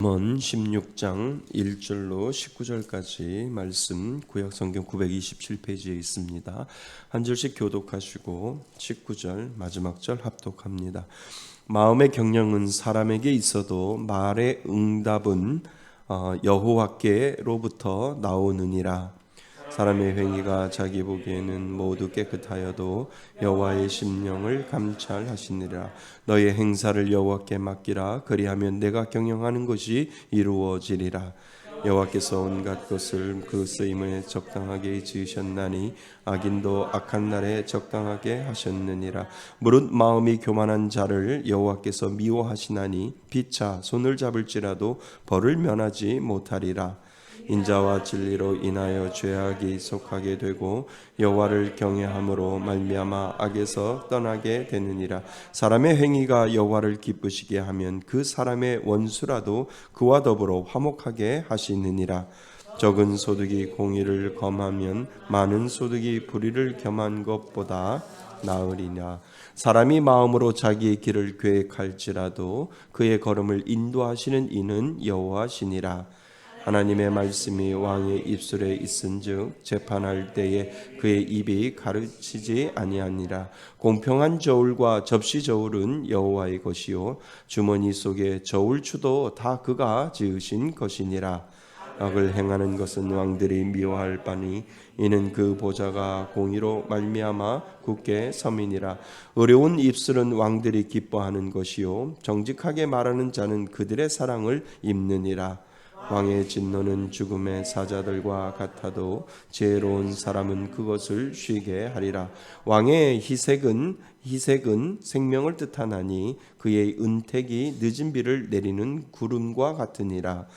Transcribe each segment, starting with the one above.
잠언 16장 1절로 19절까지 말씀 구약성경 927페이지에 있습니다. 한 절씩 교독하시고 19절 마지막 절 합독합니다. 마음의 경영은 사람에게 있어도 말의 응답은 여호와께로부터 나오느니라. 사람의 행위가 자기 보기에는 모두 깨끗하여도 여호와의 심령을 감찰하시느니라. 너의 행사를 여호와께 맡기라. 그리하면 내가 경영하는 것이 이루어지리라. 여호와께서 온갖 것을 그 쓰임에 적당하게 지으셨나니 악인도 악한 날에 적당하게 하셨느니라. 무릇 마음이 교만한 자를 여호와께서 미워하시나니 피차 손을 잡을지라도 벌을 면하지 못하리라. 인자와 진리로 인하여 죄악이 속하게 되고 여호와를 경외함으로 말미암아 악에서 떠나게 되느니라. 사람의 행위가 여호와를 기쁘시게 하면 그 사람의 원수라도 그와 더불어 화목하게 하시느니라. 적은 소득이 공의를 검하면 많은 소득이 불의를 겸한 것보다 나으리냐. 사람이 마음으로 자기의 길을 계획할지라도 그의 걸음을 인도하시는 이는 여호와시니라. 하나님의 말씀이 왕의 입술에 있은즉 재판할 때에 그의 입이 가르치지 아니하니라. 공평한 저울과 접시 저울은 여호와의 것이요 주머니 속에 저울추도 다 그가 지으신 것이니라. 악을 행하는 것은 왕들이 미워할 바니 이는 그 보좌가 공의로 말미암아 굳게 섬이니라. 어려운 입술은 왕들이 기뻐하는 것이요 정직하게 말하는 자는 그들의 사랑을 입느니라. 왕의 진노는 죽음의 사자들과 같아도 지혜로운 사람은 그것을 쉬게 하리라. 왕의 희색은 생명을 뜻하나니 그의 은택이 늦은 비를 내리는 구름과 같으니라.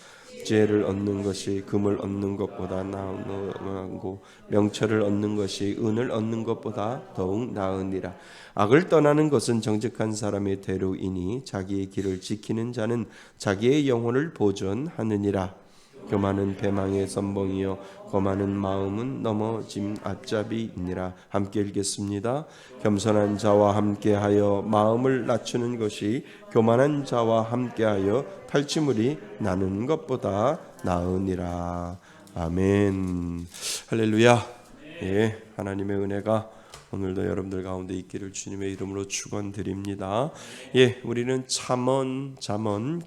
지혜를 얻는 것이 금을 얻는 것보다 나으고 명철을 얻는 것이 은을 얻는 것보다 더욱 나으니라. 악을 떠나는 것은 정직한 사람의 대로이니 자기의 길을 지키는 자는 자기의 영혼을 보존하느니라. 교만은 배망의 선봉이요 거만한 마음은 넘어짐 앞잡이니라. 함께 읽겠습니다. 겸손한 자와 함께하여 마음을 낮추는 것이 교만한 자와 함께하여 탈취물이 나는 것보다 나으니라. 아멘. 할렐루야. 예, 하나님의 은혜가 오늘도 여러분들 가운데 있기를 주님의 이름으로 축원드립니다. 예, 우리는 잠언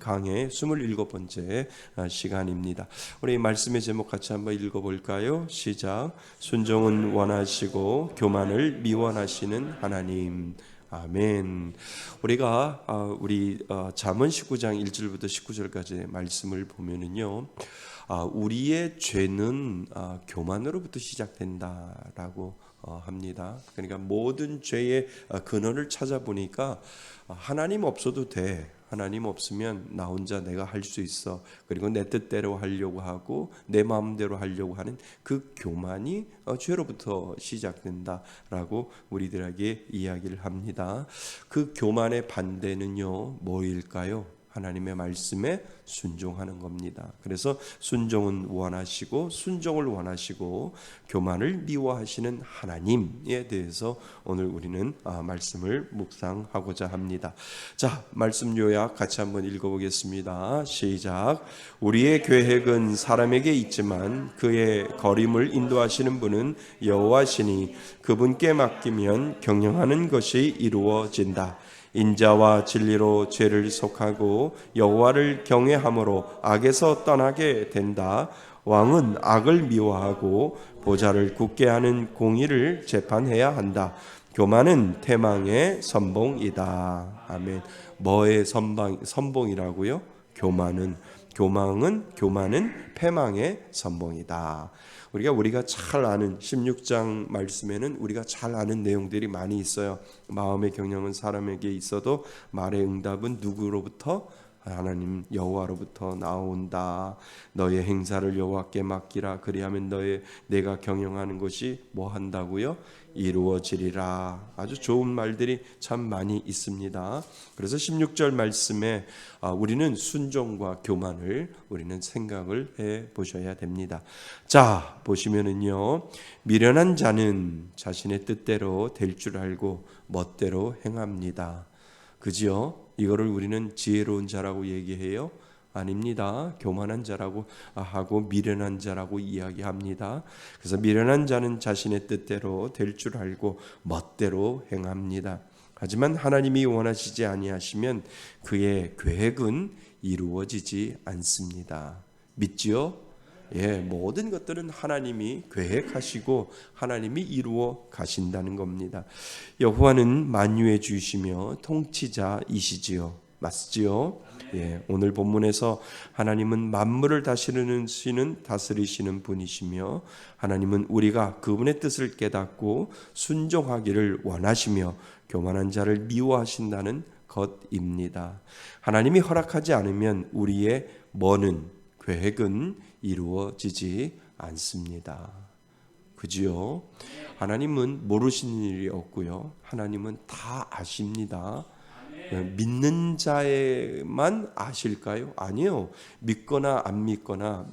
강의 27번째 시간입니다. 우리 말씀의 제목 같이 한번 읽어볼까요? 시작. 순종은 원하시고 교만을 미워하시는 하나님. 아멘. 우리가 잠언 19장 1절부터 19절까지의 말씀을 보면은요, 우리의 죄는 교만으로부터 시작된다라고 합니다. 그러니까 모든 죄의 근원을 찾아보니까 하나님 없어도 돼. 하나님 없으면 나 혼자 내가 할 수 있어. 그리고 내 뜻대로 하려고 하고 내 마음대로 하려고 하는 그 교만이 죄로부터 시작된다라고 우리들에게 이야기를 합니다. 그 교만의 반대는요, 뭐일까요? 하나님의 말씀에 순종하는 겁니다. 그래서 순종은 원하시고 순종을 원하시고 교만을 미워하시는 하나님에 대해서 오늘 우리는 말씀을 묵상하고자 합니다. 자, 말씀 요약 같이 한번 읽어보겠습니다. 시작. 우리의 계획은 사람에게 있지만 그의 걸음을 인도하시는 분은 여호와시니 그분께 맡기면 경영하는 것이 이루어진다. 인자와 진리로 죄를 속하고 여호와를 경외함으로 악에서 떠나게 된다. 왕은 악을 미워하고 보좌를 굳게 하는 공의를 재판해야 한다. 교만은 태망의 선봉이다. 아멘. 뭐의 선봉이라고요? 교만은 패망의 선봉이다. 우리가 잘 아는 16장 말씀에는 우리가 잘 아는 내용들이 많이 있어요. 마음의 경영은 사람에게 있어도 말의 응답은 누구로부터? 하나님 여호와로부터 나온다. 너의 행사를 여호와께 맡기라. 그리하면 내가 경영하는 것이 뭐 한다고요? 이루어지리라. 아주 좋은 말들이 참 많이 있습니다. 그래서 16절 말씀에 우리는 순종과 교만을 우리는 생각을 해 보셔야 됩니다. 자, 보시면은요, 미련한 자는 자신의 뜻대로 될 줄 알고 멋대로 행합니다. 그지요? 이거를 우리는 지혜로운 자라고 얘기해요. 아닙니다. 교만한 자라고 하고 미련한 자라고 이야기합니다. 그래서 미련한 자는 자신의 뜻대로 될 줄 알고 멋대로 행합니다. 하지만 하나님이 원하시지 아니하시면 그의 계획은 이루어지지 않습니다. 믿지요? 예, 모든 것들은 하나님이 계획하시고 하나님이 이루어 가신다는 겁니다. 여호와는 만유의 주이시며 통치자이시지요. 맞지요? 예, 오늘 본문에서 하나님은 만물을 다스리시는 분이시며 하나님은 우리가 그분의 뜻을 깨닫고 순종하기를 원하시며 교만한 자를 미워하신다는 것입니다. 하나님이 허락하지 않으면 우리의 머는 계획은 이루어지지 않습니다. 그지요? 하나님은 모르시는 일이 없고요. 하나님은 다 아십니다. 믿는 자에만 아실까요? 아니요. 믿거나 안 믿거나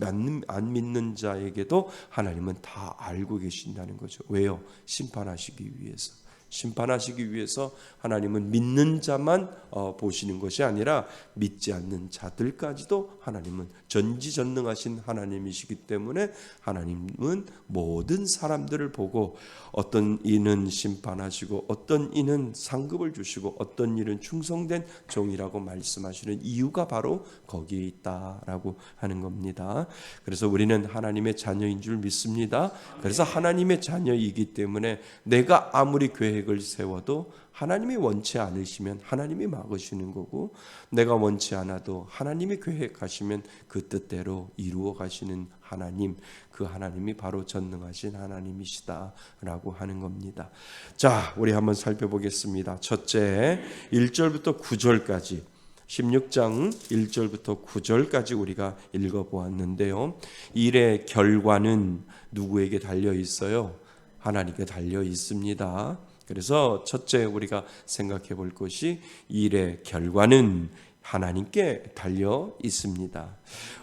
안 믿는 자에게도 하나님은 다 알고 계신다는 거죠. 왜요? 심판하시기 위해서. 심판하시기 위해서 하나님은 믿는 자만 보시는 것이 아니라 믿지 않는 자들까지도 하나님은 전지전능하신 하나님이시기 때문에 하나님은 모든 사람들을 보고 어떤 이는 심판하시고 어떤 이는 상급을 주시고 어떤 이는 충성된 종이라고 말씀하시는 이유가 바로 거기에 있다라고 하는 겁니다. 그래서 우리는 하나님의 자녀인 줄 믿습니다. 그래서 하나님의 자녀이기 때문에 내가 아무리 계획을 세워도 하나님이 원치 않으시면 하나님이 막으시는 거고 내가 원치 않아도 하나님이 계획하시면 그 뜻대로 이루어 가시는 하나님, 그 하나님이 바로 전능하신 하나님이시다라고 하는 겁니다. 자, 우리 한번 살펴보겠습니다. 첫째, 1절부터 9절까지 16장 1절부터 9절까지 우리가 읽어보았는데요. 일의 결과는 누구에게 달려 있어요? 하나님께 달려 있습니다. 그래서 첫째 우리가 생각해 볼 것이 일의 결과는 하나님께 달려 있습니다.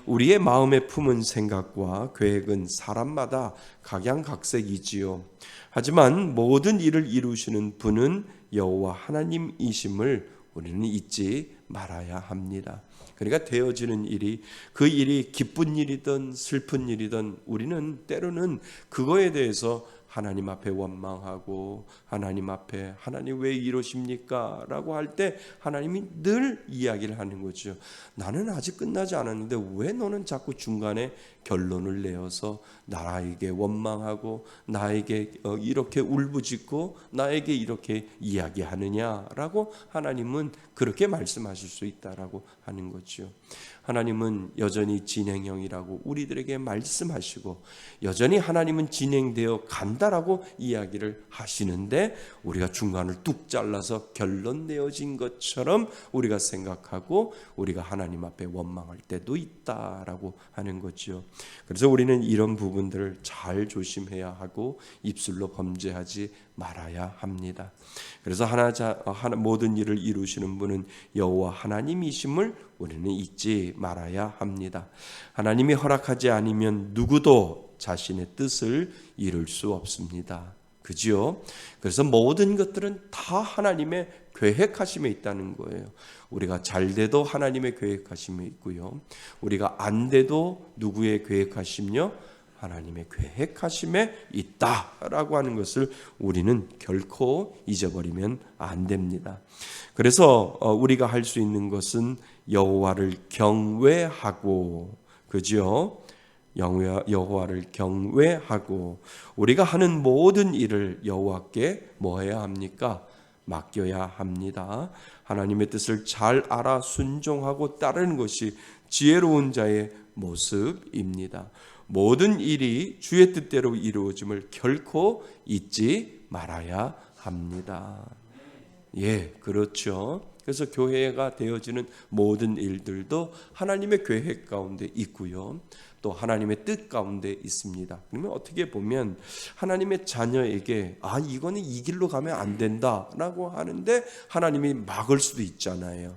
우리의 마음에 품은 생각과 계획은 사람마다 각양각색이지요. 하지만 모든 일을 이루시는 분은 여호와 하나님이심을 우리는 잊지 말아야 합니다. 그러니까 되어지는 일이 그 일이 기쁜 일이든 슬픈 일이든 우리는 때로는 그거에 대해서 하나님 앞에 원망하고 하나님 앞에 하나님 왜 이러십니까? 라고 할 때 하나님이 늘 이야기를 하는 거죠. 나는 아직 끝나지 않았는데 왜 너는 자꾸 중간에 결론을 내어서 나에게 원망하고 나에게 이렇게 울부짖고 나에게 이렇게 이야기하느냐라고 하나님은 그렇게 말씀하실 수 있다라고 하는 거죠. 하나님은 여전히 진행형이라고 우리들에게 말씀하시고 여전히 하나님은 진행되어 간다라고 이야기를 하시는데 우리가 중간을 뚝 잘라서 결론 내어진 것처럼 우리가 생각하고 우리가 하나님 앞에 원망할 때도 있다라고 하는 거죠. 그래서 우리는 이런 부분들을 잘 조심해야 하고 입술로 범죄하지 말아야 합니다. 그래서 모든 일을 이루시는 분은 여호와 하나님이심을 우리는 잊지 말아야 합니다. 하나님이 허락하지 않으면 누구도 자신의 뜻을 이룰 수 없습니다. 그지요? 그래서 모든 것들은 다 하나님의 계획하심에 있다는 거예요. 우리가 잘 돼도 하나님의 계획하심에 있고요. 우리가 안 돼도 누구의 계획하심요? 하나님의 계획하심에 있다라고 하는 것을 우리는 결코 잊어버리면 안 됩니다. 그래서 우리가 할 수 있는 것은 여호와를 경외하고, 그죠? 여호와를 경외하고 우리가 하는 모든 일을 여호와께 뭐 해야 합니까? 맡겨야 합니다. 하나님의 뜻을 잘 알아 순종하고 따르는 것이 지혜로운 자의 모습입니다. 모든 일이 주의 뜻대로 이루어짐을 결코 잊지 말아야 합니다. 예, 그렇죠. 그래서 교회가 되어지는 모든 일들도 하나님의 계획 가운데 있고요. 또 하나님의 뜻 가운데 있습니다. 그러면 어떻게 보면 하나님의 자녀에게 이거는 이 길로 가면 안 된다라고 하는데 하나님이 막을 수도 있잖아요.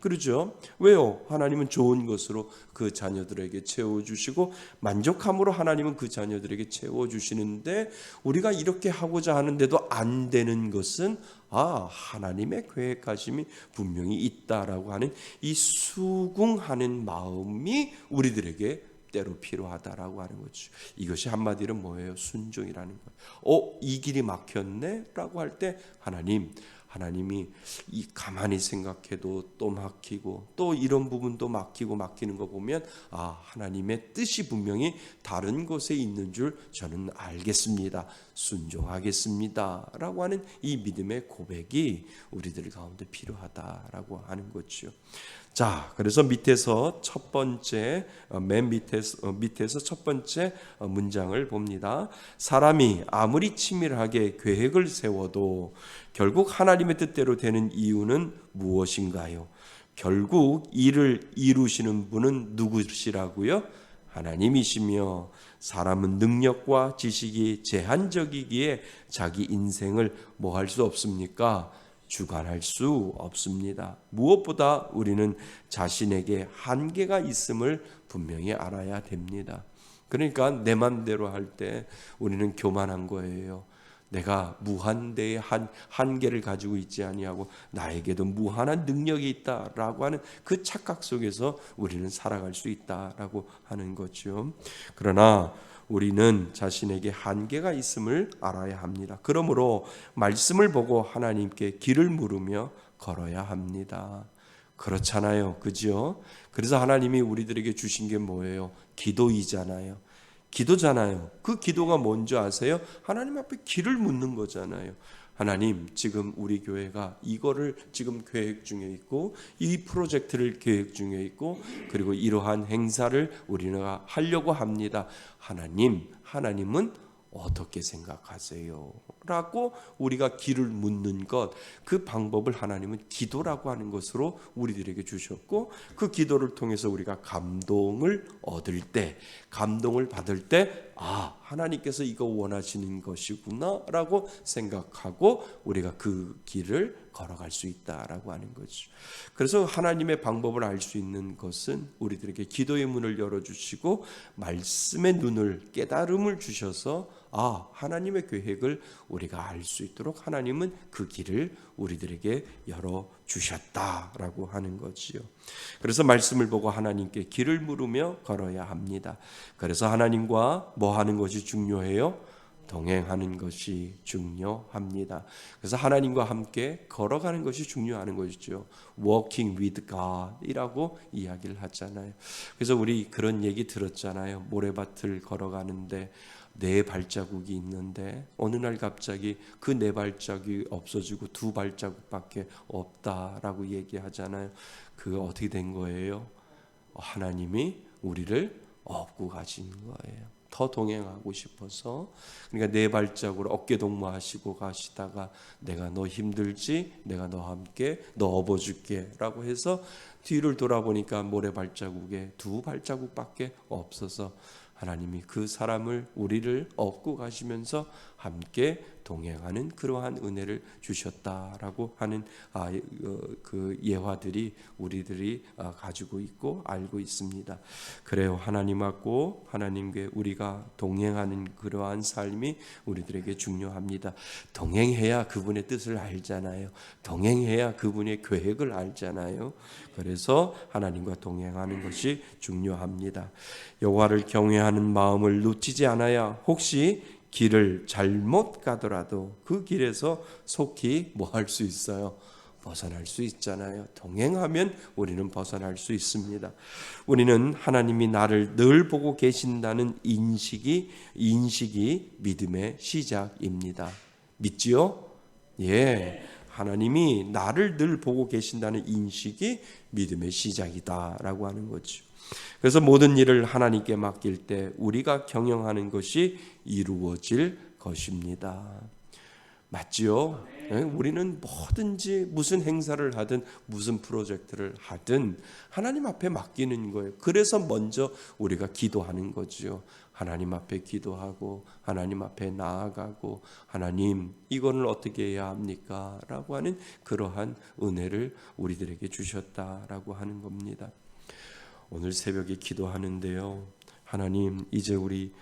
그렇죠? 왜요? 하나님은 좋은 것으로 그 자녀들에게 채워주시고 만족함으로 하나님은 그 자녀들에게 채워주시는데 우리가 이렇게 하고자 하는데도 안 되는 것은 하나님의 계획하심이 분명히 있다라고 하는 이 수긍하는 마음이 우리들에게 때로 필요하다라고 하는 거죠. 이것이 한마디로 뭐예요? 순종이라는 거예요. 이 길이 막혔네? 라고 할 때 하나님이 이 가만히 생각해도 또 막히고 또 이런 부분도 막히는 거 보면 하나님의 뜻이 분명히 다른 곳에 있는 줄 저는 알겠습니다. 순종하겠습니다. 라고 하는 이 믿음의 고백이 우리들 가운데 필요하다라고 하는 거죠. 자, 그래서 밑에서 첫 번째 맨 밑에서 첫 번째 문장을 봅니다. 사람이 아무리 치밀하게 계획을 세워도 결국 하나님의 뜻대로 되는 이유는 무엇인가요? 결국 이를 이루시는 분은 누구시라고요? 하나님이시며 사람은 능력과 지식이 제한적이기에 자기 인생을 뭐 할 수 없습니까? 주관할 수 없습니다. 무엇보다 우리는 자신에게 한계가 있음을 분명히 알아야 됩니다. 그러니까 내 맘대로 할 때 우리는 교만한 거예요. 내가 무한대의 한계를 가지고 있지 아니하고 나에게도 무한한 능력이 있다라고 하는 그 착각 속에서 우리는 살아갈 수 있다라고 하는 거죠. 그러나 우리는 자신에게 한계가 있음을 알아야 합니다. 그러므로 말씀을 보고 하나님께 길을 물으며 걸어야 합니다. 그렇잖아요. 그죠? 그래서 하나님이 우리들에게 주신 게 뭐예요? 기도이잖아요. 기도잖아요. 그 기도가 뭔지 아세요? 하나님 앞에 길을 묻는 거잖아요. 하나님, 지금 우리 교회가 이거를 지금 계획 중에 있고 이 프로젝트를 계획 중에 있고 그리고 이러한 행사를 우리가 하려고 합니다. 하나님은 어떻게 생각하세요? 라고 우리가 길을 묻는 것, 그 방법을 하나님은 기도라고 하는 것으로 우리들에게 주셨고 그 기도를 통해서 우리가 감동을 얻을 때, 감동을 받을 때 하나님께서 이거 원하시는 것이구나 라고 생각하고 우리가 그 길을 걸어갈 수 있다라고 하는 거죠. 그래서 하나님의 방법을 알 수 있는 것은 우리들에게 기도의 문을 열어주시고 말씀의 눈을 깨달음을 주셔서 하나님의 계획을 우리가 알 수 있도록 하나님은 그 길을 우리들에게 열어주셨다라고 하는 거지요. 그래서 말씀을 보고 하나님께 길을 물으며 걸어야 합니다. 그래서 하나님과 뭐 하는 것이 중요해요? 동행하는 것이 중요합니다. 그래서 하나님과 함께 걸어가는 것이 중요한 것이죠. Walking with God이라고 이야기를 하잖아요. 그래서 우리 그런 얘기 들었잖아요. 모래밭을 걸어가는데 네 발자국이 있는데 어느 날 갑자기 그 네 발자국이 없어지고 두 발자국밖에 없다라고 얘기하잖아요. 그거 어떻게 된 거예요? 하나님이 우리를 업고 가신 거예요. 더 동행하고 싶어서. 그러니까 네 발자국으로 어깨 동무하시고 가시다가 내가 너 힘들지? 내가 너와 함께 너 업어줄게 라고 해서 뒤를 돌아보니까 모래 발자국에 두 발자국밖에 없어서 하나님이 그 사람을 우리를 업고 가시면서 함께 동행하는 그러한 은혜를 주셨다라고 하는 그 예화들이 우리들이 가지고 있고 알고 있습니다. 그래요. 하나님하고 하나님께 우리가 동행하는 그러한 삶이 우리들에게 중요합니다. 동행해야 그분의 뜻을 알잖아요. 동행해야 그분의 계획을 알잖아요. 그래서 하나님과 동행하는 것이 중요합니다. 여호와를 경외하는 마음을 놓치지 않아야 혹시 길을 잘못 가더라도 그 길에서 속히 뭐 할 수 있어요? 벗어날 수 있잖아요. 동행하면 우리는 벗어날 수 있습니다. 우리는 하나님이 나를 늘 보고 계신다는 인식이 믿음의 시작입니다. 믿지요? 예. 하나님이 나를 늘 보고 계신다는 인식이 믿음의 시작이다라고 하는 거죠. 그래서 모든 일을 하나님께 맡길 때 우리가 경영하는 것이 이루어질 것입니다. 맞지요? 예, 우리는 뭐든지 무슨 행사를 하든 무슨 프로젝트를 하든 하나님 앞에 맡기는 거예요. 그래서 먼저 우리가 기도하는 거죠. 하나님 앞에 기도하고 하나님 앞에 나아가고 하나님 이거는 어떻게 해야 합니까? 라고 하는 그러한 은혜를 우리들에게 주셨다라고 하는 겁니다. 오늘 새벽에 기도하는데요. 하나님 이제 우리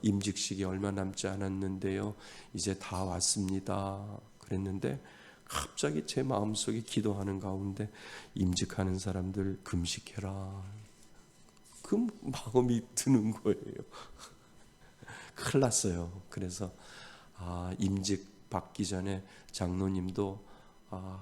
임직식이 얼마 남지 않았는데요. 이제 다 왔습니다. 그랬는데 갑자기 제 마음속에 기도하는 가운데 임직하는 사람들 금식해라. 그 마음이 드는 거예요. 큰일 났어요. 그래서 임직 받기 전에 장로님도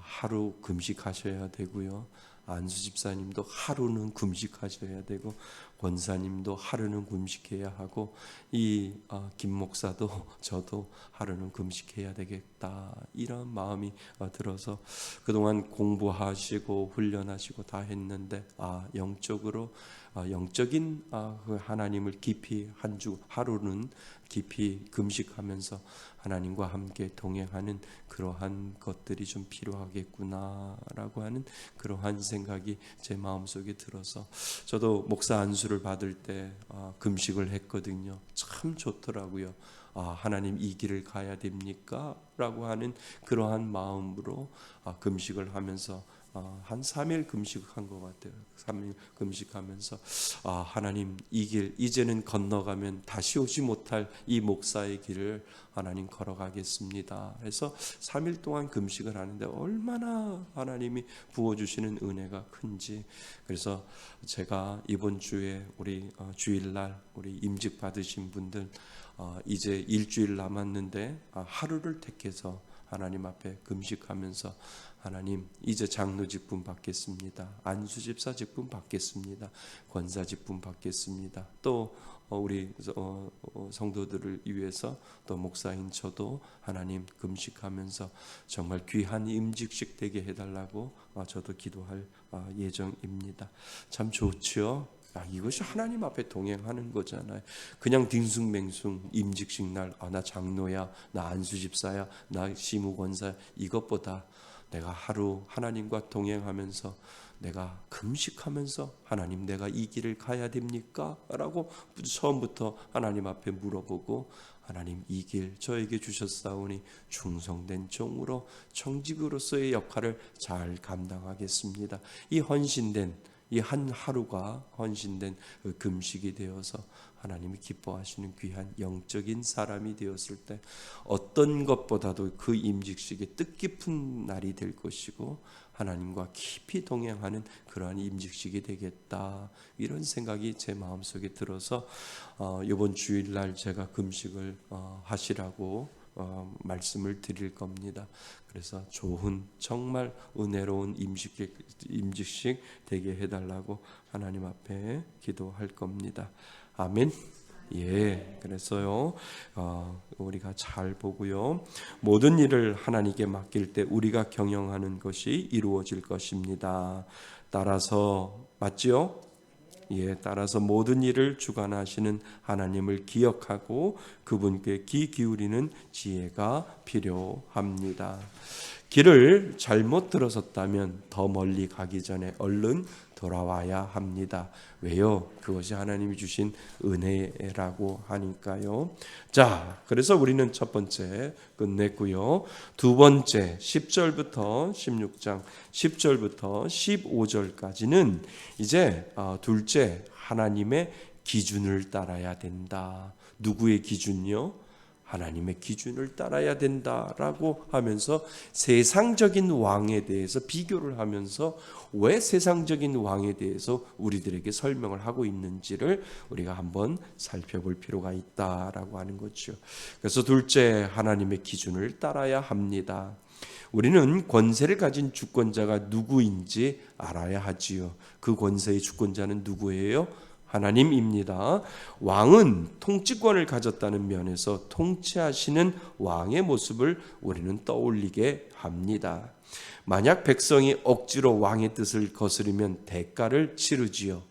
하루 금식하셔야 되고요. 안수 집사님도 하루는 금식하셔야 되고 권사님도 하루는 금식해야 하고 이 김 목사도 저도 하루는 금식해야 되겠다 이런 마음이 들어서 그동안 공부하시고 훈련하시고 다 했는데 영적으로 영적인 그 하나님을 깊이 한 주 하루는 깊이 금식하면서 하나님과 함께 동행하는 그러한 것들이 좀 필요하겠구나라고 하는 그러한 생각이 제 마음속에 들어서 저도 목사 안수를 받을 때 금식을 했거든요. 참 좋더라고요. 하나님 이 길을 가야 됩니까? 라고 하는 그러한 마음으로 금식을 하면서 한 3일 금식한 것 같아요. 3일 금식하면서 하나님 이 길 이제는 건너가면 다시 오지 못할 이 목사의 길을 하나님 걸어가겠습니다. 그래서 3일 동안 금식을 하는데 얼마나 하나님이 부어주시는 은혜가 큰지. 그래서 제가 이번 주에 우리 주일날 우리 임직 받으신 분들 이제 일주일 남았는데 하루를 택해서 하나님 앞에 금식하면서 하나님 이제 장로 직분 받겠습니다. 안수 집사 직분 받겠습니다. 권사 직분 받겠습니다. 또 우리 성도들을 위해서 또 목사인 저도 하나님 금식하면서 정말 귀한 임직식 되게 해달라고 저도 기도할 예정입니다. 참 좋죠. 이것이 하나님 앞에 동행하는 거잖아요. 그냥 딩숭맹숭 임직식 날 나 장로야, 나 안수집사야, 나 시무권사야 이것보다 내가 하루 하나님과 동행하면서 내가 금식하면서 하나님 내가 이 길을 가야 됩니까? 라고 처음부터 하나님 앞에 물어보고 하나님 이 길 저에게 주셨사오니 충성된 종으로 청직으로서의 역할을 잘 감당하겠습니다. 이 헌신된 이 한 하루가 헌신된 금식이 되어서 하나님이 기뻐하시는 귀한 영적인 사람이 되었을 때 어떤 것보다도 그 임직식이 뜻깊은 날이 될 것이고 하나님과 깊이 동행하는 그러한 임직식이 되겠다 이런 생각이 제 마음속에 들어서 이번 주일날 제가 금식을 하시라고 말씀을 드릴 겁니다. 그래서 좋은 정말 은혜로운 임직식 되게 해달라고 하나님 앞에 기도할 겁니다. 아멘. 예, 그래서요 우리가 잘 보고요 모든 일을 하나님께 맡길 때 우리가 경영하는 것이 이루어질 것입니다. 따라서 맞지요? 예, 따라서 모든 일을 주관하시는 하나님을 기억하고 그분께 귀 기울이는 지혜가 필요합니다. 길을 잘못 들어섰다면 더 멀리 가기 전에 얼른 돌아와야 합니다. 왜요? 그것이 하나님이 주신 은혜라고 하니까요. 자, 그래서 우리는 첫 번째 끝냈고요. 두 번째 10절부터 16장 10절부터 15절까지는 이제 둘째 하나님의 기준을 따라야 된다. 누구의 기준요? 하나님의 기준을 따라야 된다라고 하면서 세상적인 왕에 대해서 비교를 하면서 왜 세상적인 왕에 대해서 우리들에게 설명을 하고 있는지를 우리가 한번 살펴볼 필요가 있다라고 하는 거죠. 그래서 둘째 하나님의 기준을 따라야 합니다. 우리는 권세를 가진 주권자가 누구인지 알아야 하지요. 그 권세의 주권자는 누구예요? 하나님입니다. 왕은 통치권을 가졌다는 면에서 통치하시는 왕의 모습을 우리는 떠올리게 합니다. 만약 백성이 억지로 왕의 뜻을 거스르면 대가를 치르지요.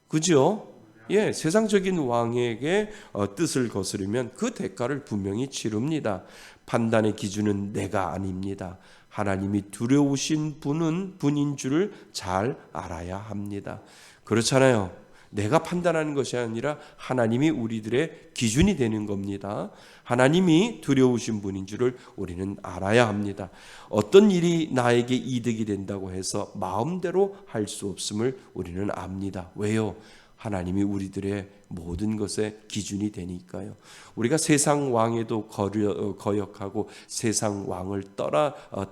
그죠? 세상적인 왕에게 뜻을 거스르면 그 대가를 분명히 치릅니다. 판단의 기준은 내가 아닙니다. 하나님이 두려우신 분인 줄을 잘 알아야 합니다. 그렇잖아요. 내가 판단하는 것이 아니라 하나님이 우리들의 기준이 되는 겁니다. 하나님이 두려우신 분인 줄을 우리는 알아야 합니다. 어떤 일이 나에게 이득이 된다고 해서 마음대로 할 수 없음을 우리는 압니다. 왜요? 하나님이 우리들의 모든 것의 기준이 되니까요. 우리가 세상 왕에도 거역하고 세상 왕을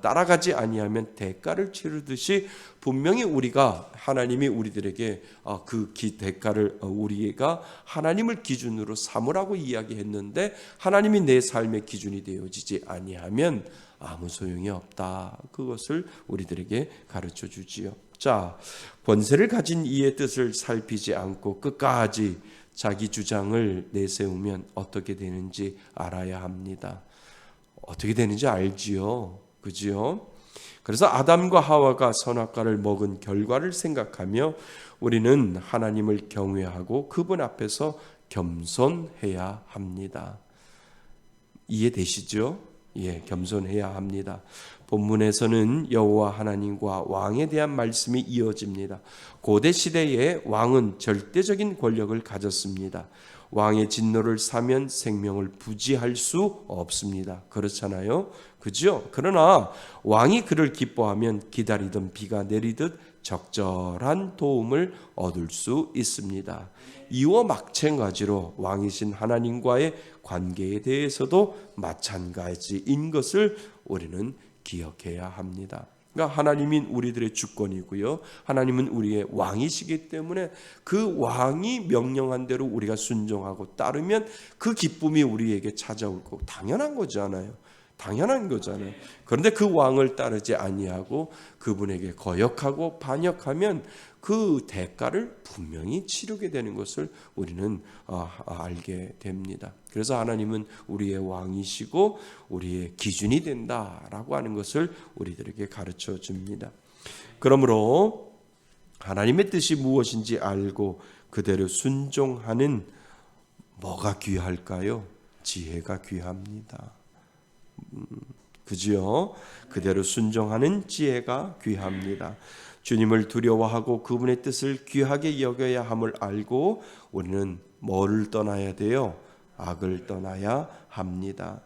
따라가지 아니하면 대가를 치르듯이 분명히 우리가 하나님이 우리들에게 그 대가를 우리가 하나님을 기준으로 삼으라고 이야기했는데 하나님이 내 삶의 기준이 되어지지 아니하면 아무 소용이 없다. 그것을 우리들에게 가르쳐 주지요. 자, 권세를 가진 이의 뜻을 살피지 않고 끝까지 자기 주장을 내세우면 어떻게 되는지 알아야 합니다. 어떻게 되는지 알지요. 그지요? 그래서 아담과 하와가 선악과를 먹은 결과를 생각하며 우리는 하나님을 경외하고 그분 앞에서 겸손해야 합니다. 이해되시죠? 겸손해야 합니다. 본문에서는 여호와 하나님과 왕에 대한 말씀이 이어집니다. 고대 시대에 왕은 절대적인 권력을 가졌습니다. 왕의 진노를 사면 생명을 부지할 수 없습니다. 그렇잖아요. 그죠? 그러나 왕이 그를 기뻐하면 기다리던 비가 내리듯 적절한 도움을 얻을 수 있습니다. 이와 마찬가지로 왕이신 하나님과의 관계에 대해서도 마찬가지인 것을 우리는 기억해야 합니다. 그러니까 하나님인 우리들의 주권이고요. 하나님은 우리의 왕이시기 때문에 그 왕이 명령한 대로 우리가 순종하고 따르면 그 기쁨이 우리에게 찾아올 거고 당연한 거잖아요. 당연한 거잖아요. 그런데 그 왕을 따르지 아니하고 그분에게 거역하고 반역하면 그 대가를 분명히 치르게 되는 것을 우리는 알게 됩니다. 그래서 하나님은 우리의 왕이시고 우리의 기준이 된다라고 하는 것을 우리들에게 가르쳐 줍니다. 그러므로 하나님의 뜻이 무엇인지 알고 그대로 순종하는 뭐가 귀할까요? 지혜가 귀합니다. 그지요? 그대로 순종하는 지혜가 귀합니다. 주님을 두려워하고 그분의 뜻을 귀하게 여겨야 함을 알고 우리는 뭐를 떠나야 돼요? 악을 떠나야 합니다.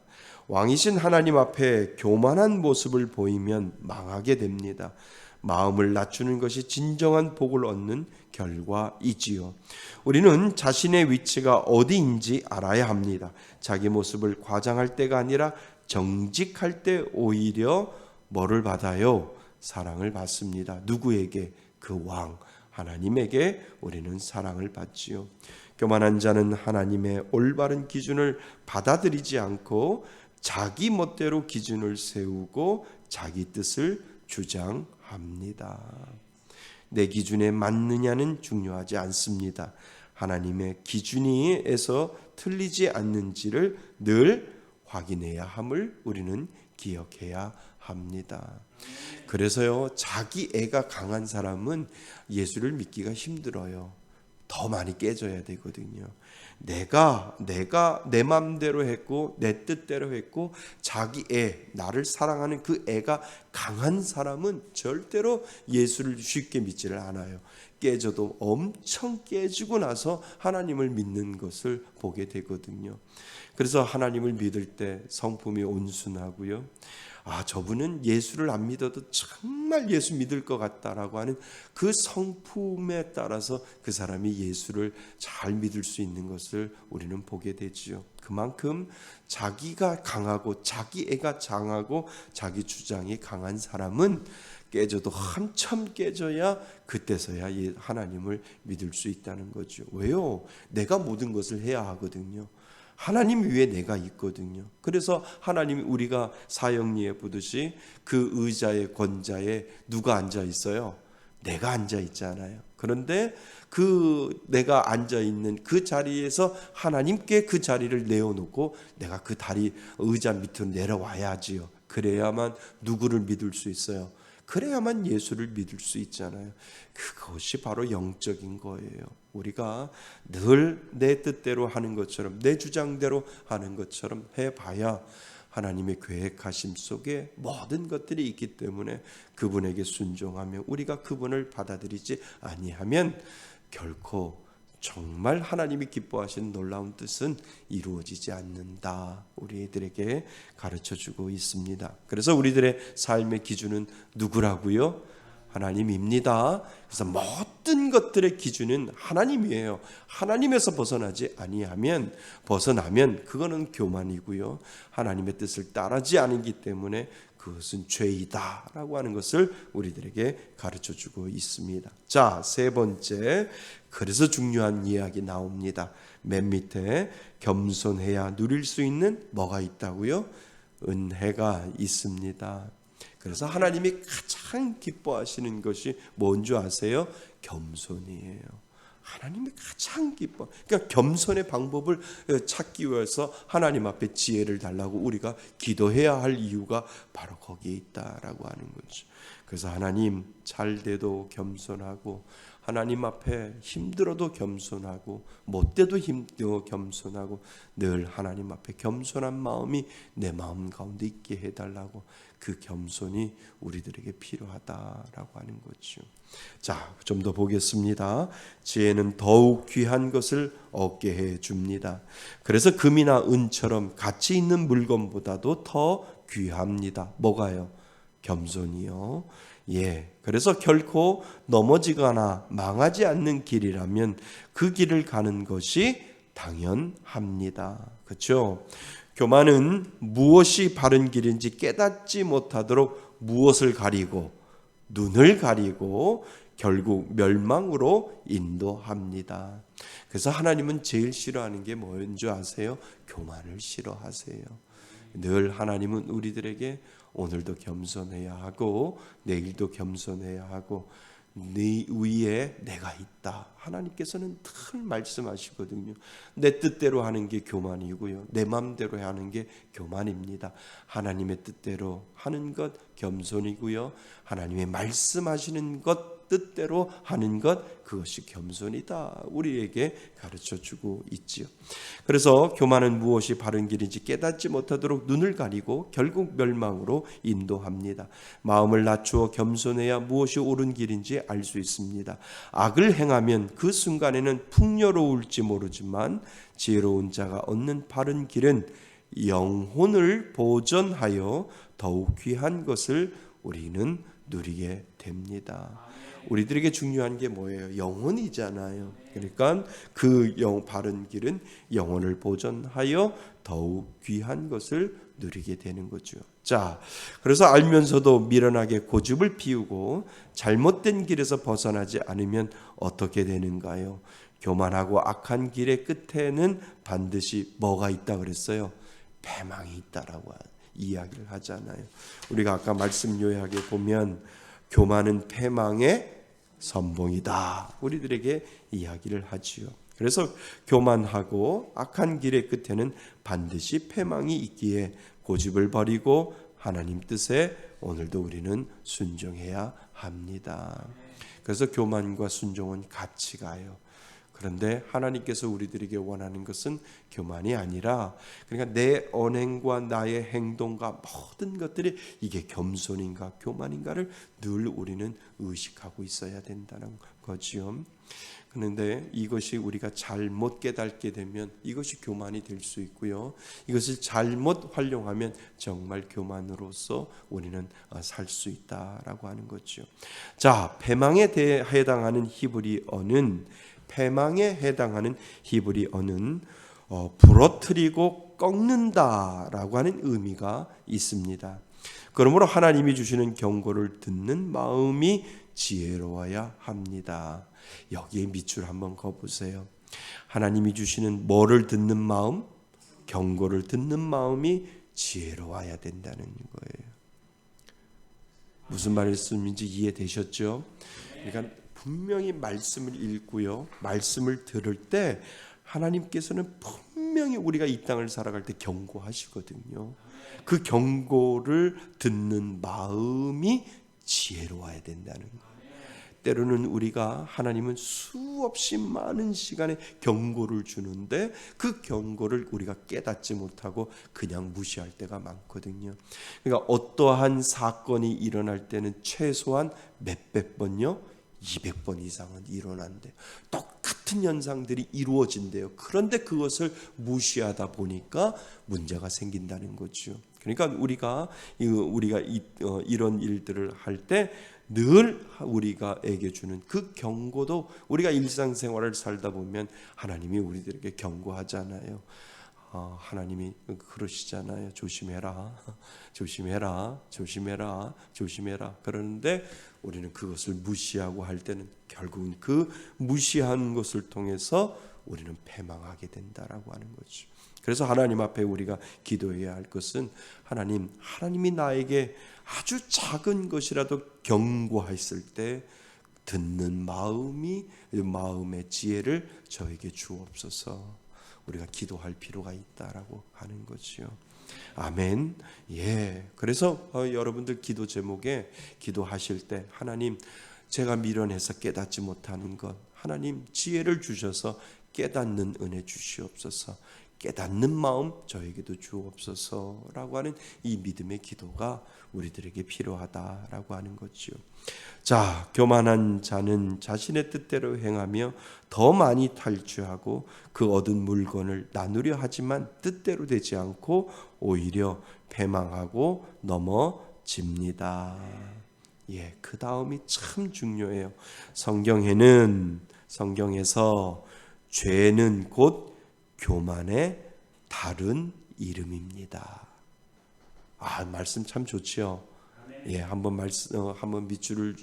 왕이신 하나님 앞에 교만한 모습을 보이면 망하게 됩니다. 마음을 낮추는 것이 진정한 복을 얻는 결과이지요. 우리는 자신의 위치가 어디인지 알아야 합니다. 자기 모습을 과장할 때가 아니라 정직할 때 오히려 뭐를 받아요? 사랑을 받습니다. 누구에게? 그 왕 하나님에게 우리는 사랑을 받지요. 교만한 자는 하나님의 올바른 기준을 받아들이지 않고 자기 멋대로 기준을 세우고 자기 뜻을 주장합니다. 내 기준에 맞느냐는 중요하지 않습니다. 하나님의 기준에서 틀리지 않는지를 늘 확인해야 함을 우리는 기억해야 합니다. 그래서요, 자기 애가 강한 사람은 예수를 믿기가 힘들어요. 더 많이 깨져야 되거든요. 내가 내 마음대로 했고 내 뜻대로 했고 자기 나를 사랑하는 그 애가 강한 사람은 절대로 예수를 쉽게 믿지를 않아요. 깨져도 엄청 깨지고 나서 하나님을 믿는 것을 보게 되거든요. 그래서 하나님을 믿을 때 성품이 온순하고요. 저분은 예수를 안 믿어도 정말 예수 믿을 것 같다라고 하는 그 성품에 따라서 그 사람이 예수를 잘 믿을 수 있는 것을 우리는 보게 되지요. 그만큼 자기가 강하고 자기 애가 장하고 자기 주장이 강한 사람은 깨져도 한참 깨져야 그때서야 하나님을 믿을 수 있다는 거죠. 왜요? 내가 모든 것을 해야 하거든요. 하나님 위에 내가 있거든요. 그래서 하나님이 우리가 사형리에 보듯이 그 의자의 권자에 누가 앉아 있어요? 내가 앉아 있잖아요. 그런데 그 내가 앉아 있는 그 자리에서 하나님께 그 자리를 내어놓고 내가 그 의자 밑으로 내려와야지요. 그래야만 누구를 믿을 수 있어요? 그래야만 예수를 믿을 수 있잖아요. 그것이 바로 영적인 거예요. 우리가 늘 내 뜻대로 하는 것처럼, 내 주장대로 하는 것처럼 해봐야 하나님의 계획하심 속에 모든 것들이 있기 때문에 그분에게 순종하며 우리가 그분을 받아들이지 아니하면 결코 정말 하나님이 기뻐하시는 놀라운 뜻은 이루어지지 않는다. 우리들에게 가르쳐주고 있습니다. 그래서 우리들의 삶의 기준은 누구라고요? 하나님입니다. 그래서 모든 것들의 기준은 하나님이에요. 하나님에서 벗어나면 그거는 교만이고요. 하나님의 뜻을 따르지 않기 때문에 그것은 죄이다라고 하는 것을 우리들에게 가르쳐주고 있습니다. 자, 세 번째, 그래서 중요한 이야기 나옵니다. 맨 밑에 겸손해야 누릴 수 있는 뭐가 있다고요? 은혜가 있습니다. 그래서 하나님이 가장 기뻐하시는 것이 뭔 줄 아세요? 겸손이에요. 하나님이 가장 기뻐. 그러니까 겸손의 방법을 찾기 위해서 하나님 앞에 지혜를 달라고 우리가 기도해야 할 이유가 바로 거기에 있다라고 하는 거죠. 그래서 하나님 잘 돼도 겸손하고, 하나님 앞에 힘들어도 겸손하고, 못 돼도 겸손하고, 늘 하나님 앞에 겸손한 마음이 내 마음 가운데 있게 해달라고, 그 겸손이 우리들에게 필요하다라고 하는 거죠. 자, 좀 더 보겠습니다. 지혜는 더욱 귀한 것을 얻게 해줍니다. 그래서 금이나 은처럼 가치 있는 물건보다도 더 귀합니다. 뭐가요? 겸손이요. 예, 그래서 결코 넘어지거나 망하지 않는 길이라면 그 길을 가는 것이 당연합니다. 그렇죠? 교만은 무엇이 바른 길인지 깨닫지 못하도록 무엇을 가리고, 눈을 가리고 결국 멸망으로 인도합니다. 그래서 하나님은 제일 싫어하는 게 뭔지 아세요? 교만을 싫어하세요. 늘 하나님은 우리들에게 오늘도 겸손해야 하고 내일도 겸손해야 하고 네 위에 내가 있다. 하나님께서는 늘 말씀하시거든요. 내 뜻대로 하는 게 교만이고요. 내 마음대로 하는 게 교만입니다. 하나님의 뜻대로 하는 것 겸손이고요. 하나님의 말씀하시는 것 뜻대로 하는 것, 그것이 겸손이다. 우리에게 가르쳐주고 있지요. 그래서 교만은 무엇이 바른 길인지 깨닫지 못하도록 눈을 가리고 결국 멸망으로 인도합니다. 마음을 낮추어 겸손해야 무엇이 옳은 길인지 알 수 있습니다. 악을 행하면 그 순간에는 풍요로울지 모르지만 지혜로운 자가 얻는 바른 길은 영혼을 보존하여 더욱 귀한 것을 우리는 누리게 됩니다. 우리들에게 중요한 게 뭐예요? 영혼이잖아요. 그러니까 그 바른 길은 영혼을 보존하여 더욱 귀한 것을 누리게 되는 거죠. 자, 그래서 알면서도 미련하게 고집을 피우고 잘못된 길에서 벗어나지 않으면 어떻게 되는가요? 교만하고 악한 길의 끝에는 반드시 뭐가 있다 그랬어요? 패망이 있다라고 이야기를 하잖아요. 우리가 아까 말씀 요약에 보면 교만은 패망의 선봉이다. 우리들에게 이야기를 하지요. 그래서 교만하고 악한 길의 끝에는 반드시 패망이 있기에 고집을 버리고 하나님 뜻에 오늘도 우리는 순종해야 합니다. 그래서 교만과 순종은 같이 가요. 그런데 하나님께서 우리들에게 원하는 것은 교만이 아니라, 그러니까 내 언행과 나의 행동과 모든 것들이 이게 겸손인가 교만인가를 늘 우리는 의식하고 있어야 된다는 거지요. 그런데 이것이 우리가 잘못 깨닫게 되면 이것이 교만이 될 수 있고요. 이것을 잘못 활용하면 정말 교만으로서 우리는 살 수 있다라고 하는 거죠. 자, 패망에 해당하는 히브리어는 부러뜨리고 꺾는다라고 하는 의미가 있습니다. 그러므로 하나님이 주시는 경고를 듣는 마음이 지혜로워야 합니다. 여기에 밑줄 한번 그어보세요. 하나님이 주시는 뭐를 듣는 마음? 경고를 듣는 마음이 지혜로워야 된다는 거예요. 무슨 말씀인지 이해되셨죠? 그러니까 분명히 말씀을 읽고요, 말씀을 들을 때 하나님께서는 분명히 우리가 이 땅을 살아갈 때 경고하시거든요. 그 경고를 듣는 마음이 지혜로워야 된다는 거예요. 때로는 우리가 하나님은 수없이 많은 시간에 경고를 주는데 그 경고를 우리가 깨닫지 못하고 그냥 무시할 때가 많거든요. 그러니까 어떠한 사건이 일어날 때는 최소한 몇백 번요? 200번 이상은 일어난대요. 똑같은 현상들이 이루어진대요. 그런데 그것을 무시하다 보니까 문제가 생긴다는 거죠. 그러니까 우리가 이런 일들을 할 때 늘 우리가에게 주는 그 경고도 우리가 일상생활을 살다 보면 하나님이 우리들에게 경고하잖아요. 하나님이 그러시잖아요. 조심해라, 조심해라, 조심해라, 조심해라. 그러는데 우리는 그것을 무시하고 할 때는 결국은 그 무시하는 것을 통해서 우리는 패망하게 된다라고 하는 거죠. 그래서 하나님 앞에 우리가 기도해야 할 것은 하나님이 나에게 아주 작은 것이라도 경고했을 때 듣는 마음의 지혜를 저에게 주옵소서. 우리가 기도할 필요가 있다라고 하는 거지요. 아멘. 예. 그래서 여러분들 기도 제목에 기도하실 때 하나님, 제가 미련해서 깨닫지 못하는 것, 하나님 지혜를 주셔서 깨닫는 은혜 주시옵소서. 깨닫는 마음 저에게도 주옵소서라고 하는 이 믿음의 기도가 우리들에게 필요하다라고 하는 거죠. 자, 교만한 자는 자신의 뜻대로 행하며 더 많이 탈취하고 그 얻은 물건을 나누려 하지만 뜻대로 되지 않고 오히려 패망하고 넘어집니다. 예, 그 다음이 참 중요해요. 성경에서 죄는 곧 교만의 다른 이름입니다. 말씀 참 좋지요. 예, 한번 밑줄을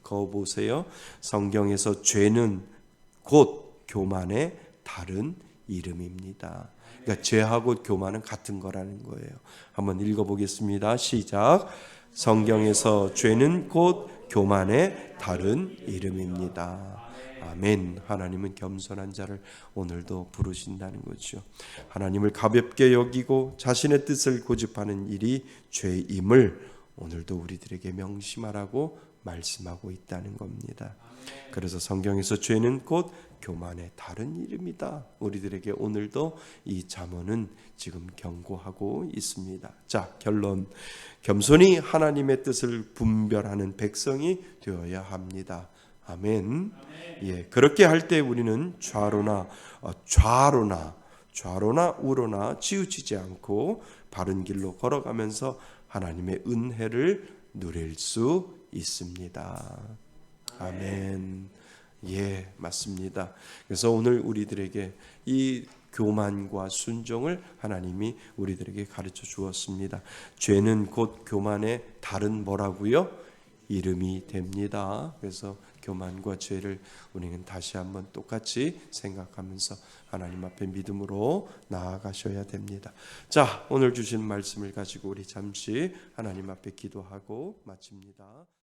그어 보세요. 성경에서 죄는 곧 교만의 다른 이름입니다. 그러니까 죄하고 교만은 같은 거라는 거예요. 한번 읽어보겠습니다. 시작. 성경에서 죄는 곧 교만의 다른 이름입니다. 아멘. 하나님은 겸손한 자를 오늘도 부르신다는 거죠. 하나님을 가볍게 여기고 자신의 뜻을 고집하는 일이 죄임을 오늘도 우리들에게 명심하라고 말씀하고 있다는 겁니다. 그래서 성경에서 죄는 곧 교만의 다른 이름이다. 우리들에게 오늘도 이 잠언은 지금 경고하고 있습니다. 자, 결론. 겸손히 하나님의 뜻을 분별하는 백성이 되어야 합니다. 아멘. 예, 그렇게 할 때 우리는 좌로나 우로나 치우치지 않고 바른 길로 걸어가면서 하나님의 은혜를 누릴 수 있습니다. 아멘. 예, 맞습니다. 그래서 오늘 우리들에게 이 교만과 순종을 하나님이 우리들에게 가르쳐 주었습니다. 죄는 곧 교만의 다른 뭐라고요? 이름이 됩니다. 그래서 교만과 죄를 우리는 다시 한번 똑같이 생각하면서 하나님 앞에 믿음으로 나아가셔야 됩니다. 자, 오늘 주신 말씀을 가지고 우리 잠시 하나님 앞에 기도하고 마칩니다.